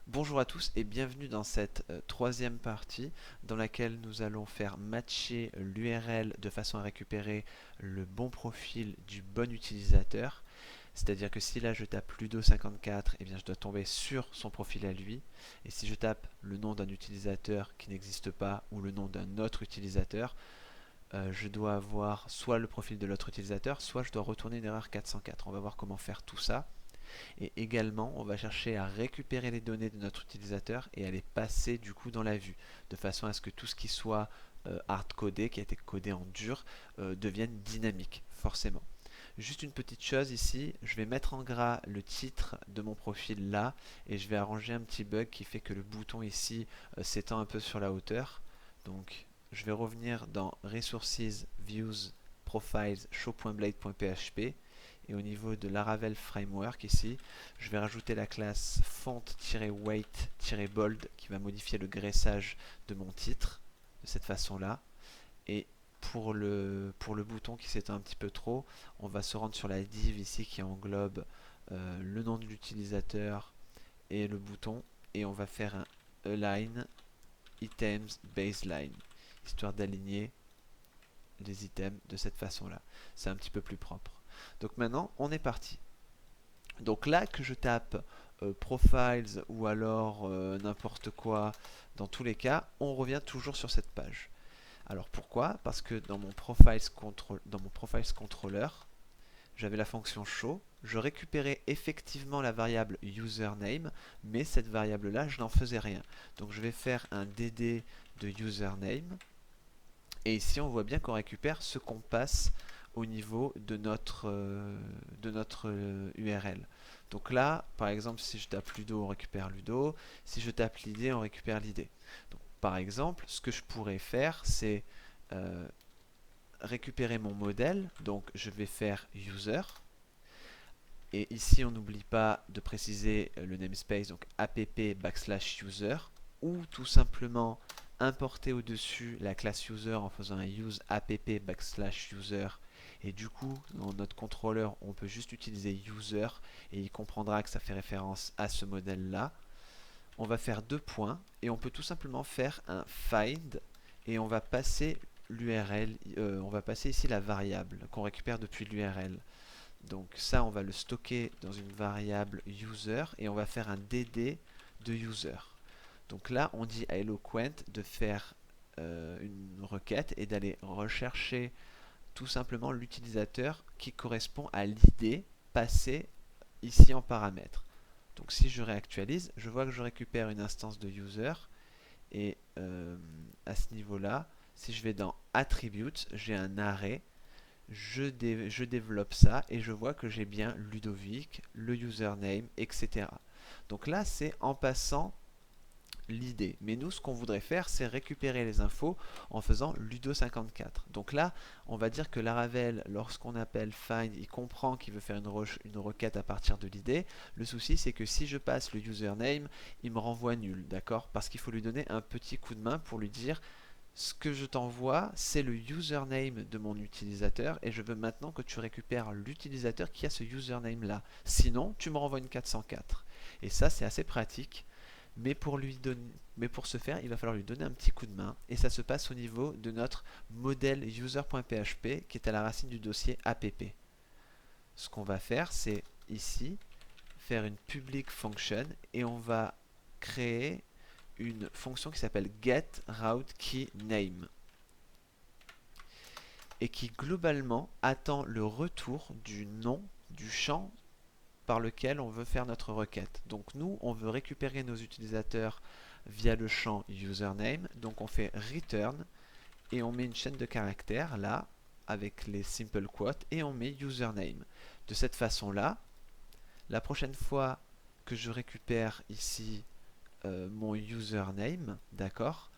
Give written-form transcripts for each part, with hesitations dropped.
Bonjour à tous et bienvenue dans cette troisième partie dans laquelle nous allons faire matcher l'URL de façon à récupérer le bon profil du bon utilisateur. C'est-à-dire que si là je tape Ludo54, eh bien je dois tomber sur son profil à lui. Et si je tape le nom d'un utilisateur qui n'existe pas ou le nom d'un autre utilisateur, je dois avoir soit le profil de l'autre utilisateur, soit je dois retourner une erreur 404. On va voir comment faire tout ça. Et également, on va chercher à récupérer les données de notre utilisateur et à les passer du coup dans la vue, de façon à ce que tout ce qui soit hard-codé, qui a été codé en dur, devienne dynamique, forcément. Juste une petite chose ici, je vais mettre en gras le titre de mon profil là, et je vais arranger un petit bug qui fait que le bouton ici s'étend un peu sur la hauteur. Donc, je vais revenir dans Resources, Views, Profiles, show.blade.php et au niveau de Laravel Framework ici, je vais rajouter la classe font-weight-bold qui va modifier le graissage de mon titre de cette façon-là. Et pour le bouton qui s'étend un petit peu trop, on va se rendre sur la div ici qui englobe le nom de l'utilisateur et le bouton, et on va faire un align items baseline, histoire d'aligner les items de cette façon-là. C'est un petit peu plus propre. Donc maintenant, on est parti. Donc là, que je tape profiles ou alors n'importe quoi, dans tous les cas, on revient toujours sur cette page. Alors pourquoi? Parce que dans mon profiles controller, j'avais la fonction show, je récupérais effectivement la variable username, mais cette variable-là, je n'en faisais rien. Donc je vais faire un dd de username, et ici on voit bien qu'on récupère ce qu'on passe au niveau de notre URL. Donc là, par exemple, si je tape Ludo, on récupère Ludo. Si je tape l'id, on récupère l'id. Donc, par exemple, ce que je pourrais faire, c'est euh, récupérer mon modèle. Donc, je vais faire user. Et ici, on n'oublie pas de préciser le namespace, donc app/user, ou tout simplement importer au-dessus la classe user en faisant un use app/user. Et du coup, dans notre contrôleur, on peut juste utiliser user et il comprendra que ça fait référence à ce modèle-là. On va faire deux points et on peut tout simplement faire un find et on va passer l'URL, on va passer ici la variable qu'on récupère depuis l'URL. Donc ça, on va le stocker dans une variable user et on va faire un dd de user. Donc là, on dit à Eloquent de faire une requête et d'aller rechercher tout simplement l'utilisateur qui correspond à l'id passé ici en paramètre. Donc si je réactualise, je vois que je récupère une instance de user et à ce niveau-là, si je vais dans Attributes, j'ai un array, je développe ça et je vois que j'ai bien Ludovic, le username, etc. Donc là, c'est en passant l'idée. Mais nous, ce qu'on voudrait faire, c'est récupérer les infos en faisant ludo54. Donc là, on va dire que Laravel, lorsqu'on appelle find, il comprend qu'il veut faire une requête à partir de l'idée. Le souci, c'est que si je passe le username, il me renvoie nul, d'accord? Parce qu'il faut lui donner un petit coup de main pour lui dire ce que je t'envoie, c'est le username de mon utilisateur et je veux maintenant que tu récupères l'utilisateur qui a ce username là. Sinon, tu me renvoies une 404. Et ça, c'est assez pratique. Mais pour ce faire, il va falloir lui donner un petit coup de main. Et ça se passe au niveau de notre modèle user.php qui est à la racine du dossier app. Ce qu'on va faire, c'est ici faire une public function et on va créer une fonction qui s'appelle getRouteKeyName et qui globalement attend le retour du nom du champ par lequel on veut faire notre requête. Donc nous, on veut récupérer nos utilisateurs via le champ username. Donc on fait return et on met une chaîne de caractères là avec les simple quotes et on met username. De cette façon-là, la prochaine fois que je récupère ici mon username, d'accord,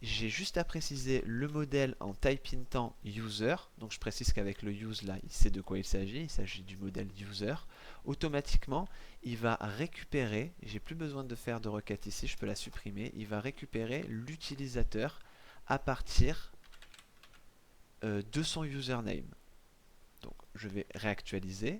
j'ai juste à préciser le modèle en type intant user. Donc je précise qu'avec le use là, il sait de quoi il s'agit du modèle user. Automatiquement, il va récupérer, j'ai plus besoin de faire de requête ici, je peux la supprimer, il va récupérer l'utilisateur à partir de son username. Donc je vais réactualiser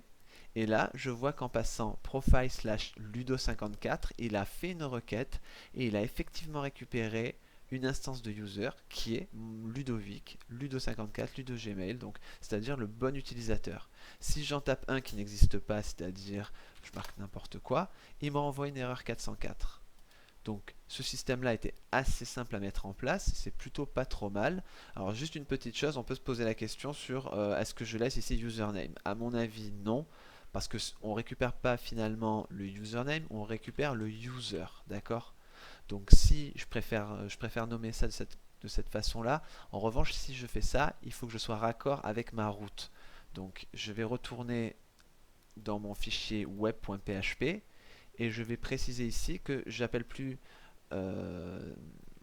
Et là, je vois qu'en passant profile/ludo54, il a fait une requête et il a effectivement récupéré une instance de user qui est Ludovic, Ludo54, LudoGmail, donc c'est-à-dire le bon utilisateur. Si j'en tape un qui n'existe pas, c'est-à-dire je marque n'importe quoi, il me renvoie une erreur 404. Donc ce système-là était assez simple à mettre en place, c'est plutôt pas trop mal. Alors juste une petite chose, on peut se poser la question sur est-ce que je laisse ici username. À mon avis non, parce que on récupère pas finalement le username, on récupère le user, d'accord? Donc si je préfère nommer ça de cette façon-là. En revanche, si je fais ça, il faut que je sois raccord avec ma route. Donc je vais retourner dans mon fichier web.php et je vais préciser ici que j'appelle plus euh,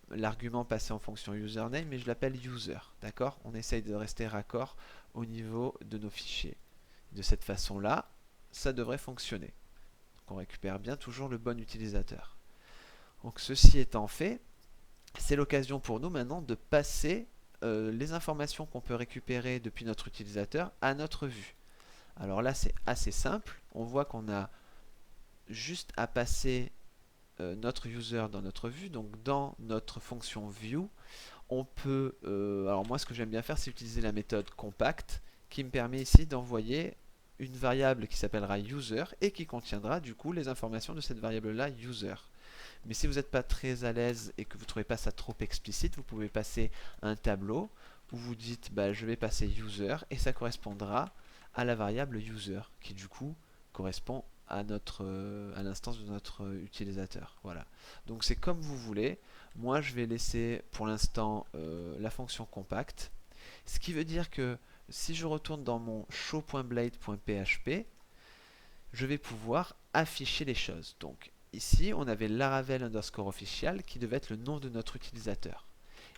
l'argument passé en fonction username, mais je l'appelle user. D'accord? On essaye de rester raccord au niveau de nos fichiers. De cette façon-là, ça devrait fonctionner. Donc on récupère bien toujours le bon utilisateur. Donc ceci étant fait, c'est l'occasion pour nous maintenant de passer les informations qu'on peut récupérer depuis notre utilisateur à notre vue. Alors là, c'est assez simple. On voit qu'on a juste à passer notre user dans notre vue, donc dans notre fonction view, on peut, alors moi ce que j'aime bien faire, c'est utiliser la méthode compact qui me permet ici d'envoyer une variable qui s'appellera user et qui contiendra du coup les informations de cette variable là user. Mais si vous n'êtes pas très à l'aise et que vous ne trouvez pas ça trop explicite, vous pouvez passer un tableau où vous dites bah, je vais passer user et ça correspondra à la variable user qui du coup correspond à l'instance de notre utilisateur. Voilà. Donc c'est comme vous voulez. Moi je vais laisser pour l'instant la fonction compact. Ce qui veut dire que si je retourne dans mon show.blade.php, je vais pouvoir afficher les choses. Donc ici, on avait Laravel underscore official qui devait être le nom de notre utilisateur.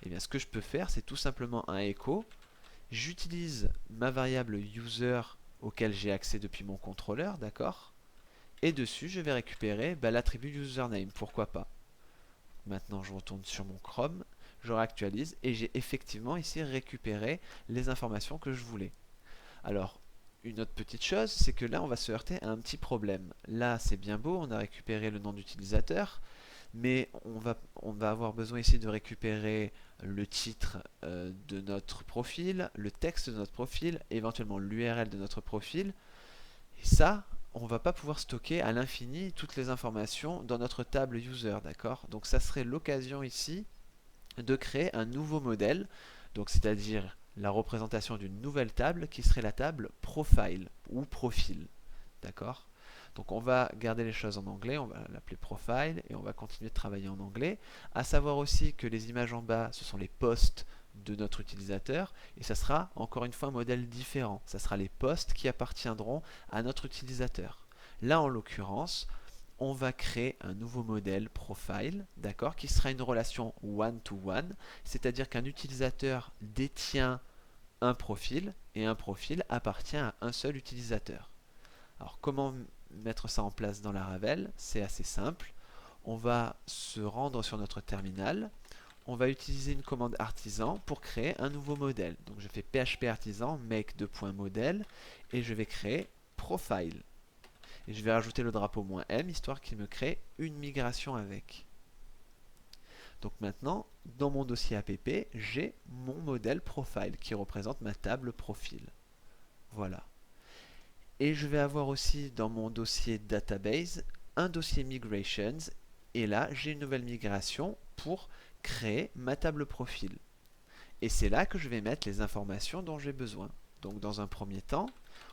Et bien ce que je peux faire, c'est tout simplement un echo. J'utilise ma variable user auquel j'ai accès depuis mon contrôleur, d'accord? Et dessus, je vais récupérer l'attribut username, pourquoi pas. Maintenant, je retourne sur mon Chrome, je réactualise et j'ai effectivement ici récupéré les informations que je voulais. Alors, une autre petite chose, c'est que là, on va se heurter à un petit problème. Là, c'est bien beau, on a récupéré le nom d'utilisateur, mais on va avoir besoin ici de récupérer le titre de notre profil, le texte de notre profil, éventuellement l'URL de notre profil. Et ça, on va pas pouvoir stocker à l'infini toutes les informations dans notre table user, d'accord? Donc ça serait l'occasion ici de créer un nouveau modèle, donc c'est-à-dire la représentation d'une nouvelle table qui serait la table profile ou profil. D'accord? Donc on va garder les choses en anglais, on va l'appeler profile et on va continuer de travailler en anglais. À savoir aussi que les images en bas, ce sont les posts de notre utilisateur et ça sera encore une fois un modèle différent. Ça sera les posts qui appartiendront à notre utilisateur. Là en l'occurrence, on va créer un nouveau modèle profile, d'accord, qui sera une relation one-to-one, c'est-à-dire qu'un utilisateur détient un profil et un profil appartient à un seul utilisateur. Alors comment mettre ça en place dans Laravel? C'est assez simple. On va se rendre sur notre terminal. On va utiliser une commande artisan pour créer un nouveau modèle. Donc je fais php artisan make $modèle et je vais créer profile. Et je vais rajouter le drapeau "-m" histoire qu'il me crée une migration avec. Donc maintenant, dans mon dossier app, j'ai mon modèle profile qui représente ma table profil. Voilà. Et je vais avoir aussi dans mon dossier database un dossier migrations et là j'ai une nouvelle migration pour créer ma table profil. Et c'est là que je vais mettre les informations dont j'ai besoin. Donc dans un premier temps,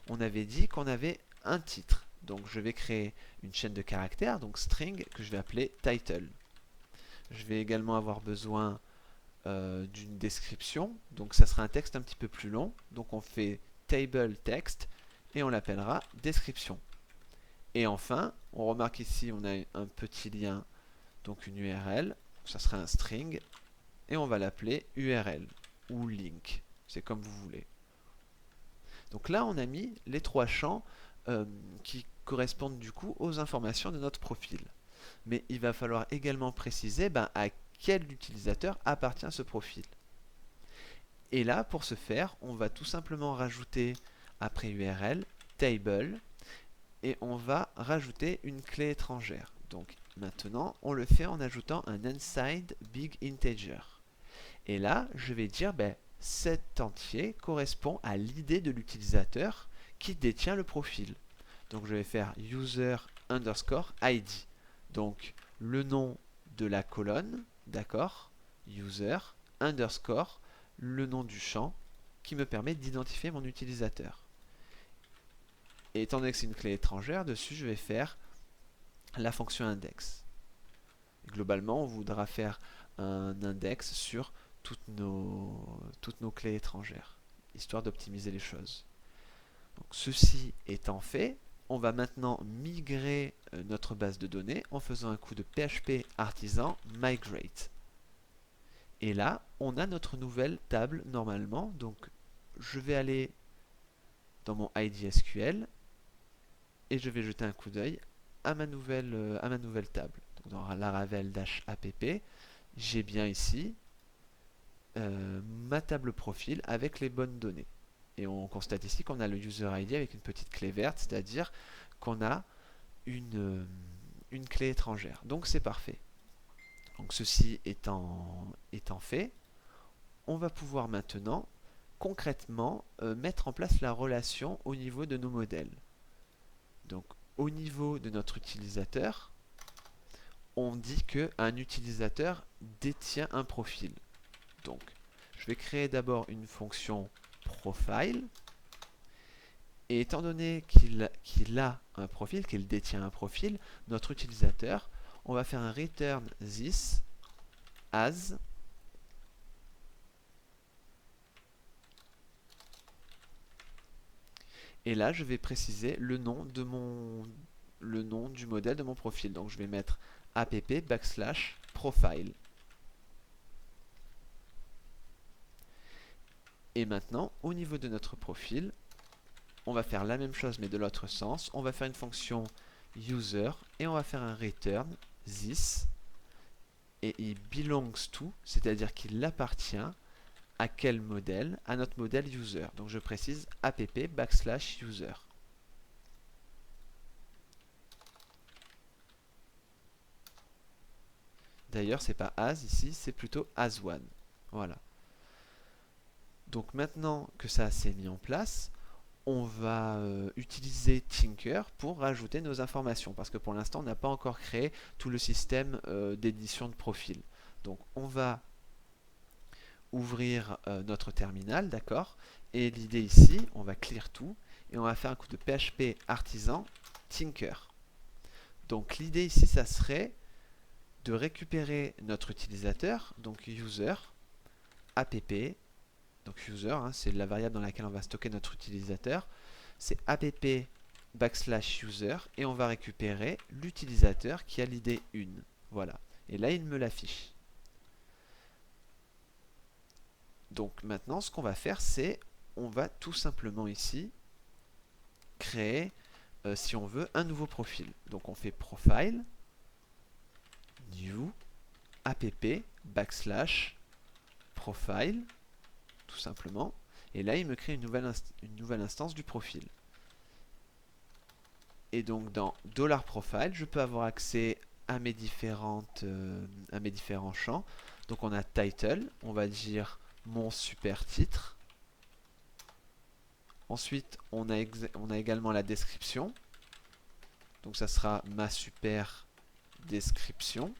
on avait dit qu'on avait un titre. Donc je vais créer une chaîne de caractères, donc string, que je vais appeler title. Je vais également avoir besoin d'une description, donc ça sera un texte un petit peu plus long. Donc on fait table text et on l'appellera description. Et enfin, on remarque ici on a un petit lien, donc une URL, ça sera un string, et on va l'appeler URL ou link, c'est comme vous voulez. Donc là on a mis les trois champs qui correspondent du coup aux informations de notre profil. Mais il va falloir également préciser à quel utilisateur appartient ce profil. Et là, pour ce faire, on va tout simplement rajouter après URL, table, et on va rajouter une clé étrangère. Donc maintenant, on le fait en ajoutant un inside big integer. Et là, je vais dire, ben, cet entier correspond à l'ID de l'utilisateur qui détient le profil. Donc je vais faire user underscore ID. Donc le nom de la colonne, d'accord, user underscore, le nom du champ qui me permet d'identifier mon utilisateur. Et étant donné que c'est une clé étrangère, dessus je vais faire la fonction index. Globalement, on voudra faire un index sur toutes nos clés étrangères, histoire d'optimiser les choses. Donc, ceci étant fait, on va maintenant migrer notre base de données en faisant un coup de PHP artisan migrate. Et là, on a notre nouvelle table normalement. Donc, je vais aller dans mon ID SQL et je vais jeter un coup d'œil à ma nouvelle table. Donc, dans Laravel-app, j'ai bien ici ma table profil avec les bonnes données. Et on constate ici qu'on a le user ID avec une petite clé verte, c'est-à-dire qu'on a une clé étrangère. Donc c'est parfait. Donc ceci étant fait, on va pouvoir maintenant concrètement mettre en place la relation au niveau de nos modèles. Donc au niveau de notre utilisateur, on dit qu'un utilisateur détient un profil. Donc je vais créer d'abord une fonction profile. Et étant donné qu'il a un profil, qu'il détient un profil, notre utilisateur, on va faire un return this as et là je vais préciser le nom du modèle de mon profil. Donc je vais mettre app/profile. Et maintenant, au niveau de notre profil, on va faire la même chose mais de l'autre sens. On va faire une fonction user et on va faire un return this et il belongs to, c'est-à-dire qu'il appartient à quel modèle? À notre modèle user. Donc je précise app/user. D'ailleurs, c'est pas as ici, c'est plutôt as1. Voilà. Donc maintenant que ça s'est mis en place, on va utiliser Tinker pour rajouter nos informations parce que pour l'instant on n'a pas encore créé tout le système d'édition de profil. Donc on va ouvrir notre terminal, d'accord, et l'idée ici, on va clear tout et on va faire un coup de PHP artisan Tinker. Donc l'idée ici, ça serait de récupérer notre utilisateur, donc user, app, donc user, hein, c'est la variable dans laquelle on va stocker notre utilisateur, c'est app/user et on va récupérer l'utilisateur qui a l'id 1. Voilà. Et là, il me l'affiche. Donc maintenant, ce qu'on va faire, c'est on va tout simplement ici créer, si on veut, un nouveau profil. Donc on fait profile, new, app/profile, tout simplement. Et là, il me crée une nouvelle instance du profil. Et donc dans $profile, je peux avoir accès à mes différents champs. Donc on a title, on va dire mon super titre. Ensuite, on a également la description. Donc ça sera ma super description.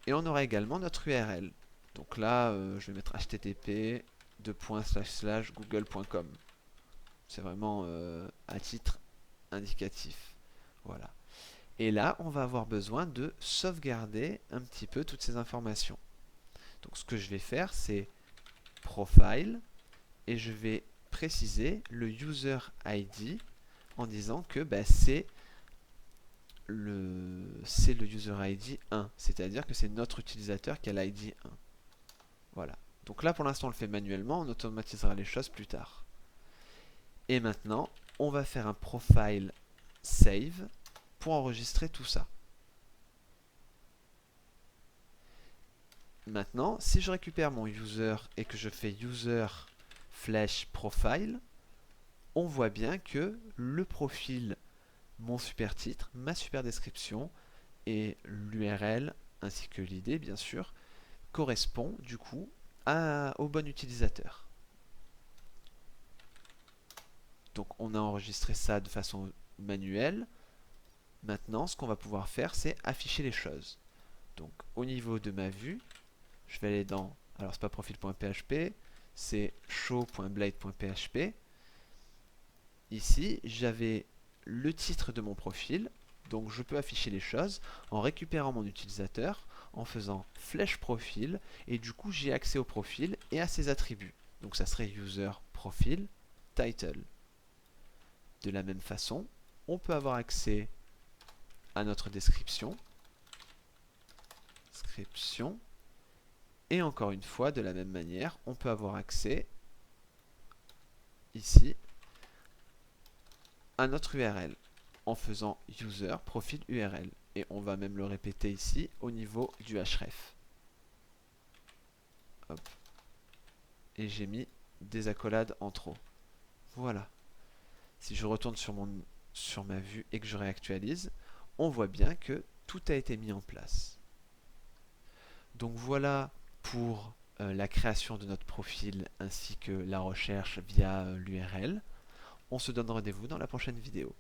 Et on aura également notre URL. Donc là, je vais mettre http://google.com. C'est vraiment à titre indicatif. Voilà. Et là, on va avoir besoin de sauvegarder un petit peu toutes ces informations. Donc ce que je vais faire, c'est profile et je vais préciser le user ID en disant que bah, c'est le user ID 1, c'est-à-dire que c'est notre utilisateur qui a l'ID 1. Voilà. Donc là, pour l'instant, on le fait manuellement, on automatisera les choses plus tard. Et maintenant, on va faire un profile save pour enregistrer tout ça. Maintenant, si je récupère mon user et que je fais user/profile, on voit bien que le profil, mon super titre, ma super description et l'URL ainsi que l'idée bien sûr correspond du coup au bon utilisateur. Donc on a enregistré ça de façon manuelle. Maintenant ce qu'on va pouvoir faire c'est afficher les choses. Donc au niveau de ma vue, je vais aller dans, alors c'est pas profil.php, c'est show.blade.php. Ici j'avais le titre de mon profil, donc je peux afficher les choses en récupérant mon utilisateur, en faisant flèche profil, et du coup j'ai accès au profil et à ses attributs. Donc ça serait user profil title. De la même façon, on peut avoir accès à notre description, et encore une fois, de la même manière, on peut avoir accès ici à notre URL en faisant user profil URL. Et on va même le répéter ici au niveau du href. Hop. Et j'ai mis des accolades en trop. Voilà. Si je retourne sur ma vue et que je réactualise, on voit bien que tout a été mis en place. Donc voilà pour la création de notre profil ainsi que la recherche via l'URL. On se donne rendez-vous dans la prochaine vidéo.